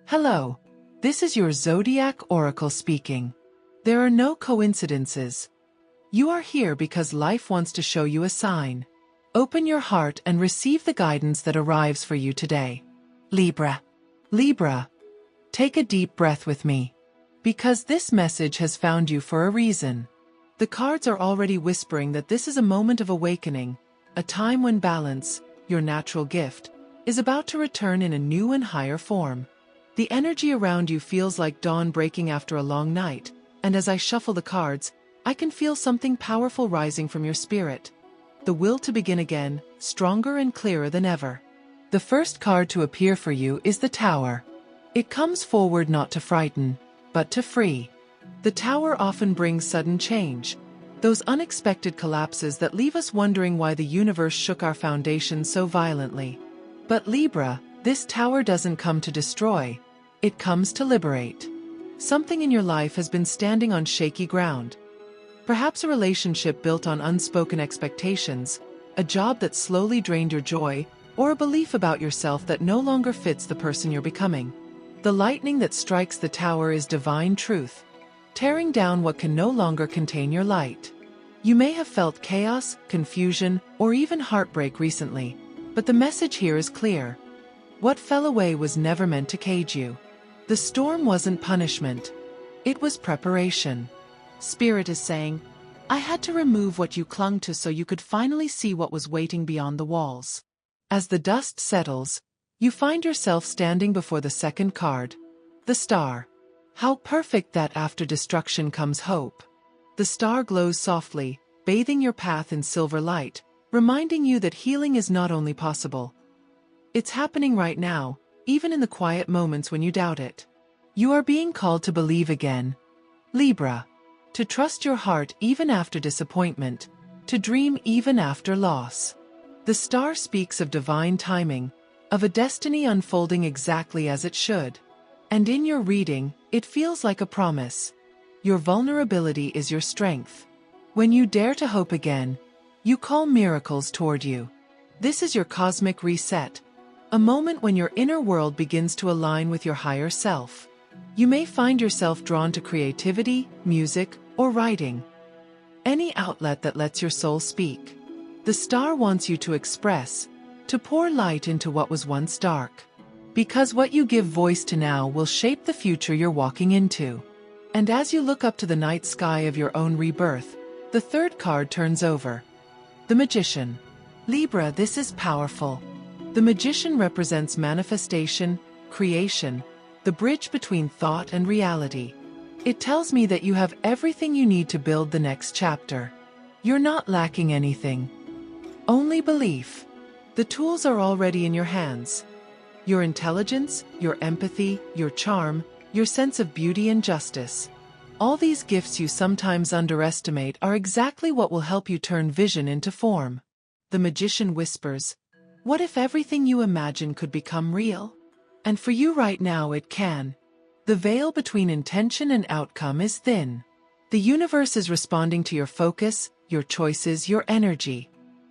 Hello, this is your Zodiac Oracle speaking. There are no coincidences. You are here because life wants to show you a sign. Open your heart and receive the guidance that arrives for you today. Libra. Libra, take a deep breath with me. Because this message has found you for a reason. The cards are already whispering that this is a moment of awakening, a time when balance, your natural gift, is about to return in a new and higher form. The energy around you feels like dawn breaking after a long night, and as I shuffle the cards, I can feel something powerful rising from your spirit. The will to begin again, stronger and clearer than ever. The first card to appear for you is the Tower. It comes forward not to frighten, but to free. The Tower often brings sudden change, those unexpected collapses that leave us wondering why the universe shook our foundations so violently. But Libra, this Tower doesn't come to destroy. It comes to liberate. Something in your life has been standing on shaky ground. Perhaps a relationship built on unspoken expectations, a job that slowly drained your joy, or a belief about yourself that no longer fits the person you're becoming. The lightning that strikes the Tower is divine truth, tearing down what can no longer contain your light. You may have felt chaos, confusion, or even heartbreak recently, but the message here is clear. What fell away was never meant to cage you. The storm wasn't punishment. It was preparation. Spirit is saying, I had to remove what you clung to so you could finally see what was waiting beyond the walls. As the dust settles, you find yourself standing before the second card, the Star. How perfect that after destruction comes hope. The star glows softly, bathing your path in silver light, reminding you that healing is not only possible. It's happening right now, even in the quiet moments when you doubt it. You are being called to believe again. Libra. To trust your heart even after disappointment, to dream even after loss. The star speaks of divine timing, of a destiny unfolding exactly as it should. And in your reading, it feels like a promise. Your vulnerability is your strength. When you dare to hope again, you call miracles toward you. This is your cosmic reset, a moment when your inner world begins to align with your higher self. You may find yourself drawn to creativity, music, or writing. Any outlet that lets your soul speak. The star wants you to express, to pour light into what was once dark. Because what you give voice to now will shape the future you're walking into. And as you look up to the night sky of your own rebirth, the third card turns over. The Magician. Libra, this is powerful. The Magician represents manifestation, creation, the bridge between thought and reality. It tells me that you have everything you need to build the next chapter. You're not lacking anything. Only belief. The tools are already in your hands. Your intelligence, your empathy, your charm, your sense of beauty and justice. All these gifts you sometimes underestimate are exactly what will help you turn vision into form. The Magician whispers, what if everything you imagine could become real? And for you right now it can. The veil between intention and outcome is thin. The universe is responding to your focus, your choices, your energy.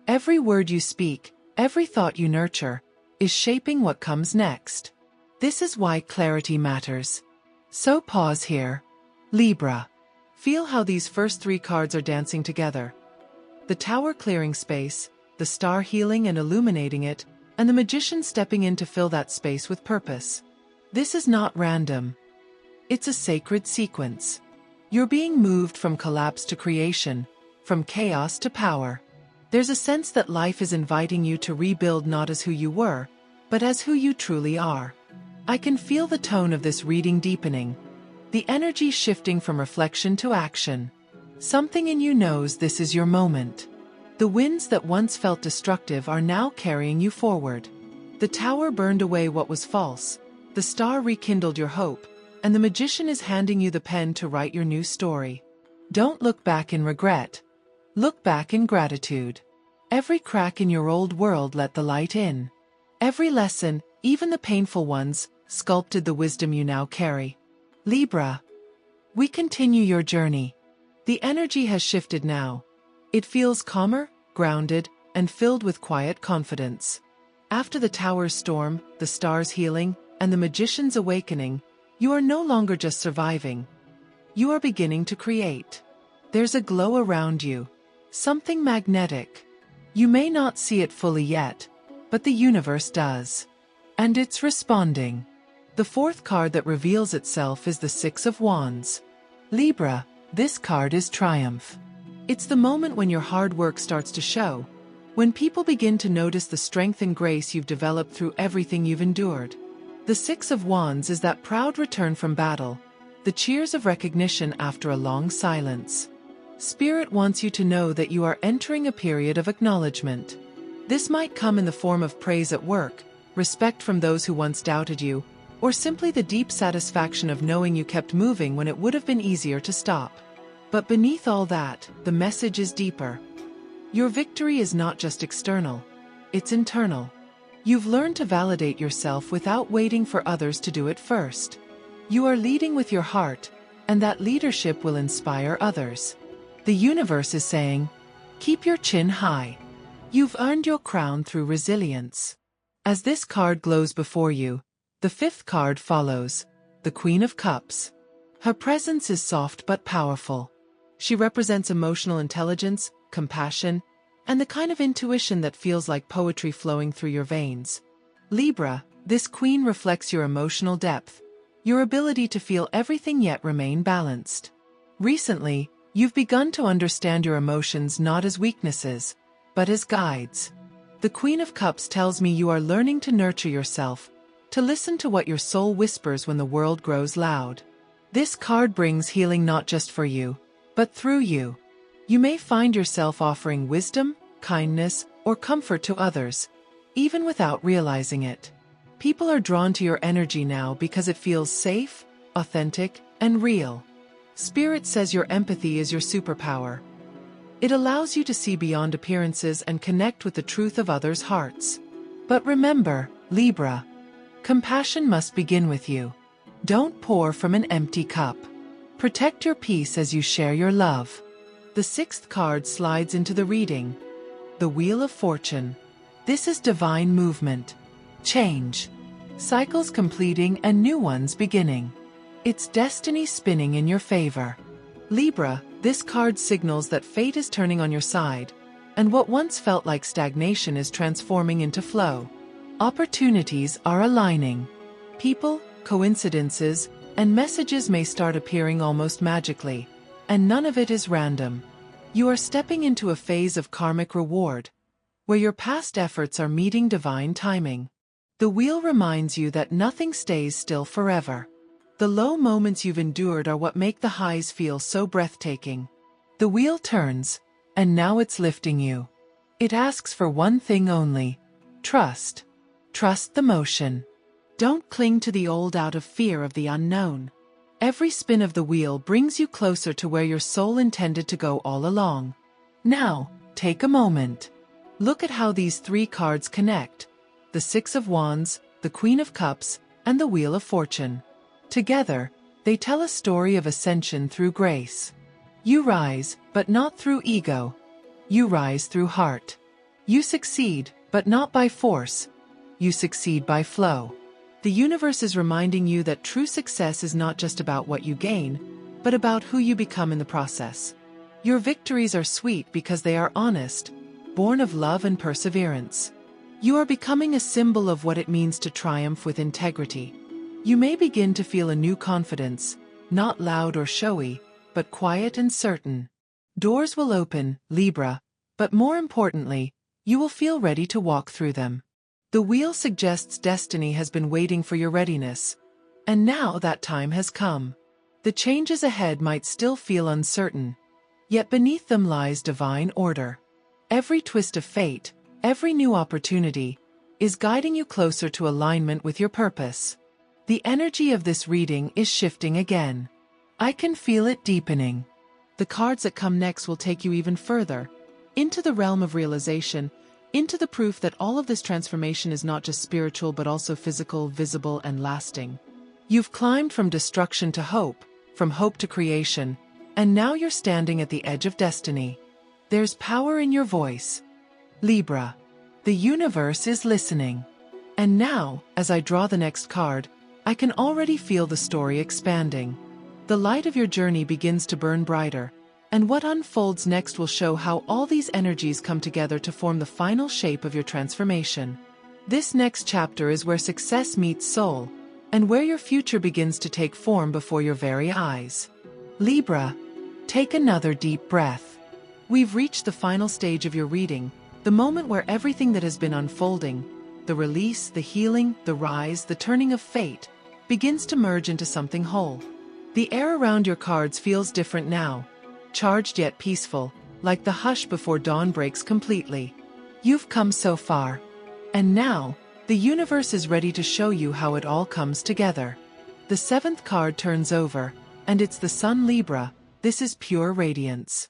Every word you speak, every thought you nurture, is shaping what comes next. This is why clarity matters. So pause here. Libra. Feel how these first three cards are dancing together. The Tower clearing space, the star healing and illuminating it, and the Magician stepping in to fill that space with purpose. This is not random. It's a sacred sequence. You're being moved from collapse to creation, from chaos to power. There's a sense that life is inviting you to rebuild not as who you were, but as who you truly are. I can feel the tone of this reading deepening, the energy shifting from reflection to action. Something in you knows this is your moment. The winds that once felt destructive are now carrying you forward. The Tower burned away what was false, the star rekindled your hope, and the Magician is handing you the pen to write your new story. Don't look back in regret. Look back in gratitude. Every crack in your old world let the light in. Every lesson, even the painful ones, sculpted the wisdom you now carry. Libra. We continue your journey. The energy has shifted now. It feels calmer, grounded, and filled with quiet confidence. After the Tower's storm, the star's healing, and the Magician's awakening, you are no longer just surviving. You are beginning to create. There's a glow around you. Something magnetic. You may not see it fully yet, but the universe does. And it's responding. The fourth card that reveals itself is the Six of Wands. Libra, this card is triumph. It's the moment when your hard work starts to show, when people begin to notice the strength and grace you've developed through everything you've endured. The Six of Wands is that proud return from battle, the cheers of recognition after a long silence. Spirit wants you to know that you are entering a period of acknowledgement. This might come in the form of praise at work, respect from those who once doubted you, or simply the deep satisfaction of knowing you kept moving when it would have been easier to stop. But beneath all that, the message is deeper. Your victory is not just external, it's internal. You've learned to validate yourself without waiting for others to do it first. You are leading with your heart, and that leadership will inspire others. The universe is saying, keep your chin high. You've earned your crown through resilience. As this card glows before you, the fifth card follows, the Queen of Cups. Her presence is soft but powerful. She represents emotional intelligence, compassion, and the kind of intuition that feels like poetry flowing through your veins. Libra, this queen reflects your emotional depth, your ability to feel everything yet remain balanced. Recently, you've begun to understand your emotions not as weaknesses, but as guides. The Queen of Cups tells me you are learning to nurture yourself, to listen to what your soul whispers when the world grows loud. This card brings healing not just for you, but through you. You may find yourself offering wisdom, kindness, or comfort to others, even without realizing it. People are drawn to your energy now because it feels safe, authentic, and real. Spirit says your empathy is your superpower. It allows you to see beyond appearances and connect with the truth of others' hearts. But remember, Libra, compassion must begin with you. Don't pour from an empty cup. Protect your peace as you share your love. The sixth card slides into the reading. The Wheel of Fortune. This is divine movement. Change. Cycles completing and new ones beginning. It's destiny spinning in your favor. Libra, this card signals that fate is turning on your side, and what once felt like stagnation is transforming into flow. Opportunities are aligning. People, coincidences, and messages may start appearing almost magically, and none of it is random. You are stepping into a phase of karmic reward, where your past efforts are meeting divine timing. The wheel reminds you that nothing stays still forever. The low moments you've endured are what make the highs feel so breathtaking. The wheel turns, and now it's lifting you. It asks for one thing only: trust. Trust the motion. Don't cling to the old out of fear of the unknown. Every spin of the wheel brings you closer to where your soul intended to go all along. Now, take a moment. Look at how these three cards connect: the Six of Wands, the Queen of Cups, and the Wheel of Fortune. Together, they tell a story of ascension through grace. You rise, but not through ego. You rise through heart. You succeed, but not by force. You succeed by flow. The universe is reminding you that true success is not just about what you gain, but about who you become in the process. Your victories are sweet because they are honest, born of love and perseverance. You are becoming a symbol of what it means to triumph with integrity. You may begin to feel a new confidence, not loud or showy, but quiet and certain. Doors will open, Libra, but more importantly, you will feel ready to walk through them. The wheel suggests destiny has been waiting for your readiness, and now that time has come. The changes ahead might still feel uncertain, yet beneath them lies divine order. Every twist of fate, every new opportunity, is guiding you closer to alignment with your purpose. The energy of this reading is shifting again. I can feel it deepening. The cards that come next will take you even further, into the realm of realization, into the proof that all of this transformation is not just spiritual but also physical, visible, and lasting. You've climbed from destruction to hope, from hope to creation, and now you're standing at the edge of destiny. There's power in your voice. Libra, the universe is listening. And now, as I draw the next card, I can already feel the story expanding. The light of your journey begins to burn brighter, and what unfolds next will show how all these energies come together to form the final shape of your transformation. This next chapter is where success meets soul, and where your future begins to take form before your very eyes. Libra, take another deep breath. We've reached the final stage of your reading, the moment where everything that has been unfolding, the release, the healing, the rise, the turning of fate, begins to merge into something whole. The air around your cards feels different now, charged yet peaceful, like the hush before dawn breaks completely. You've come so far. And now, the universe is ready to show you how it all comes together. The 7th card turns over, and it's the Sun. Libra. This is pure radiance.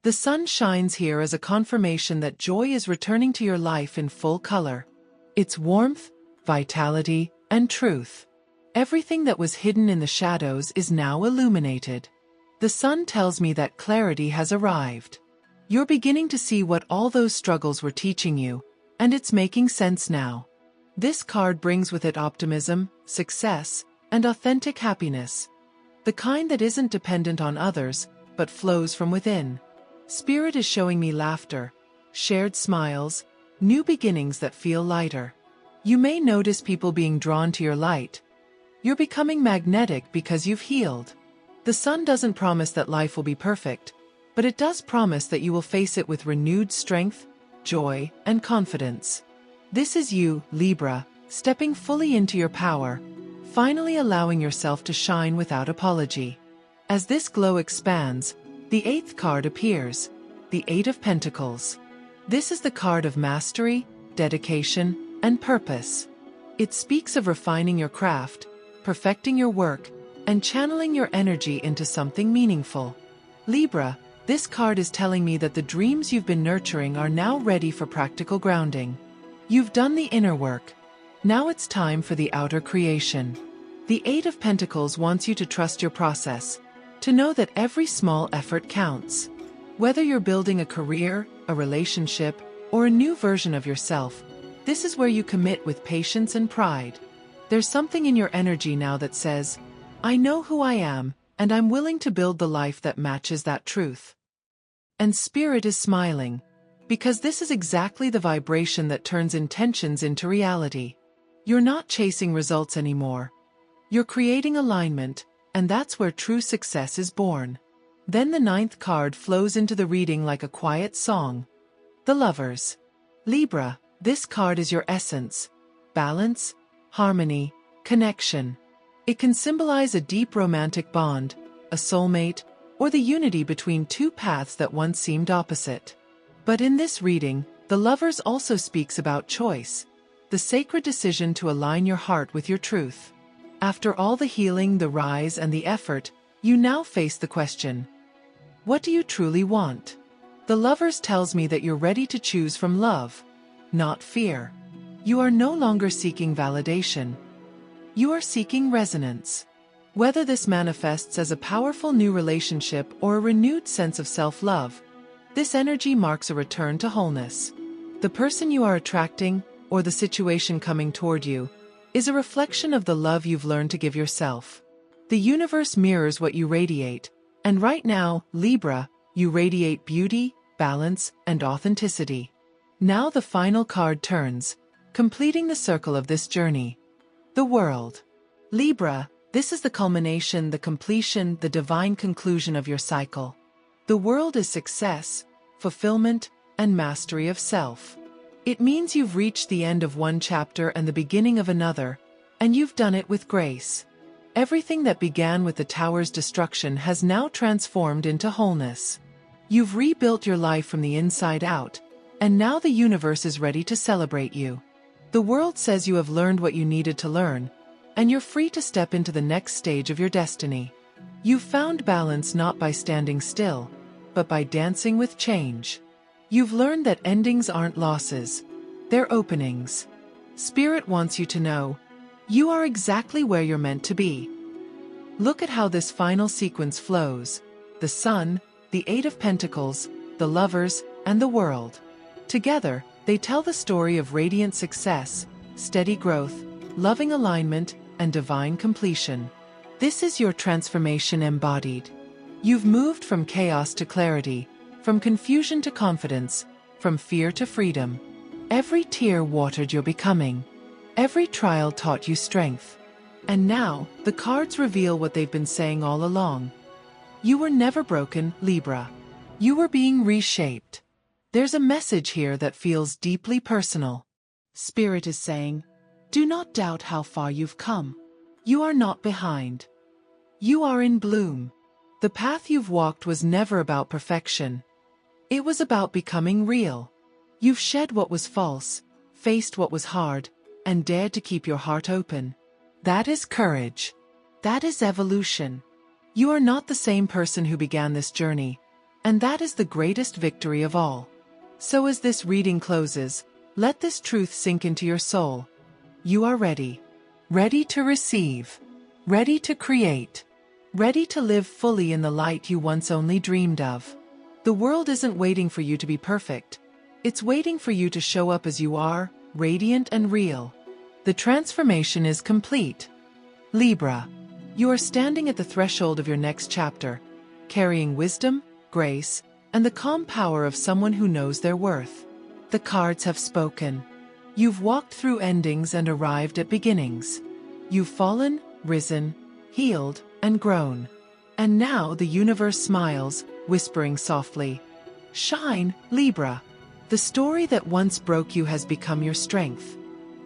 The sun shines here as a confirmation that joy is returning to your life in full color. It's warmth, vitality, and truth. Everything that was hidden in the shadows is now illuminated. The sun tells me that clarity has arrived. You're beginning to see what all those struggles were teaching you, and it's making sense now. This card brings with it optimism, success, and authentic happiness. The kind that isn't dependent on others, but flows from within. Spirit is showing me laughter, shared smiles, new beginnings that feel lighter. You may notice people being drawn to your light. You're becoming magnetic because you've healed. The sun doesn't promise that life will be perfect, but it does promise that you will face it with renewed strength, joy, and confidence. This is you, Libra, stepping fully into your power, finally allowing yourself to shine without apology. As this glow expands, the 8th card appears, the 8 of Pentacles. This is the card of mastery, dedication, and purpose. It speaks of refining your craft, perfecting your work, and channeling your energy into something meaningful. Libra, this card is telling me that the dreams you've been nurturing are now ready for practical grounding. You've done the inner work. Now it's time for the outer creation. The 8 of Pentacles wants you to trust your process, to know that every small effort counts. Whether you're building a career, a relationship, or a new version of yourself, this is where you commit with patience and pride. There's something in your energy now that says, I know who I am, and I'm willing to build the life that matches that truth. And Spirit is smiling, because this is exactly the vibration that turns intentions into reality. You're not chasing results anymore. You're creating alignment, and that's where true success is born. Then the 9th card flows into the reading like a quiet song. The Lovers. Libra, this card is your essence, balance, harmony, connection. It can symbolize a deep romantic bond, a soulmate, or the unity between two paths that once seemed opposite. But in this reading, the Lovers also speaks about choice, the sacred decision to align your heart with your truth. After all the healing, the rise, and the effort, you now face the question, what do you truly want? The Lovers tells me that you're ready to choose from love, not fear. You are no longer seeking validation. You are seeking resonance. Whether this manifests as a powerful new relationship or a renewed sense of self-love, this energy marks a return to wholeness. The person you are attracting, or the situation coming toward you, is a reflection of the love you've learned to give yourself. The universe mirrors what you radiate, and right now, Libra, you radiate beauty, balance, and authenticity. Now the final card turns, completing the circle of this journey. The World. Libra, this is the culmination, the completion, the divine conclusion of your cycle. The world is success, fulfillment, and mastery of self. It means you've reached the end of one chapter and the beginning of another, and you've done it with grace. Everything that began with the tower's destruction has now transformed into wholeness. You've rebuilt your life from the inside out, and now the universe is ready to celebrate you. The world says you have learned what you needed to learn, and you're free to step into the next stage of your destiny. You've found balance not by standing still, but by dancing with change. You've learned that endings aren't losses, they're openings. Spirit wants you to know, you are exactly where you're meant to be. Look at how this final sequence flows. The Sun, the 8 of Pentacles, the Lovers, and the World. Together, they tell the story of radiant success, steady growth, loving alignment, and divine completion. This is your transformation embodied. You've moved from chaos to clarity, from confusion to confidence, from fear to freedom. Every tear watered your becoming. Every trial taught you strength. And now, the cards reveal what they've been saying all along. You were never broken, Libra. You were being reshaped. There's a message here that feels deeply personal. Spirit is saying, do not doubt how far you've come. You are not behind. You are in bloom. The path you've walked was never about perfection. It was about becoming real. You've shed what was false, faced what was hard, and dared to keep your heart open. That is courage. That is evolution. You are not the same person who began this journey, and that is the greatest victory of all. So as this reading closes, let this truth sink into your soul. You are ready. Ready to receive. Ready to create. Ready to live fully in the light you once only dreamed of. The world isn't waiting for you to be perfect. It's waiting for you to show up as you are, radiant and real. The transformation is complete. Libra, you are standing at the threshold of your next chapter, carrying wisdom, grace, and the calm power of someone who knows their worth. The cards have spoken. You've walked through endings and arrived at beginnings. You've fallen, risen, healed, and grown. And now the universe smiles, whispering softly, shine, Libra. The story that once broke you has become your strength.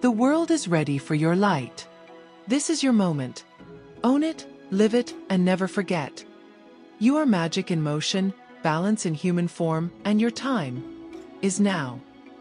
The world is ready for your light. This is your moment. Own it, live it, and never forget. You are magic in motion, balance in human form, and your time is now.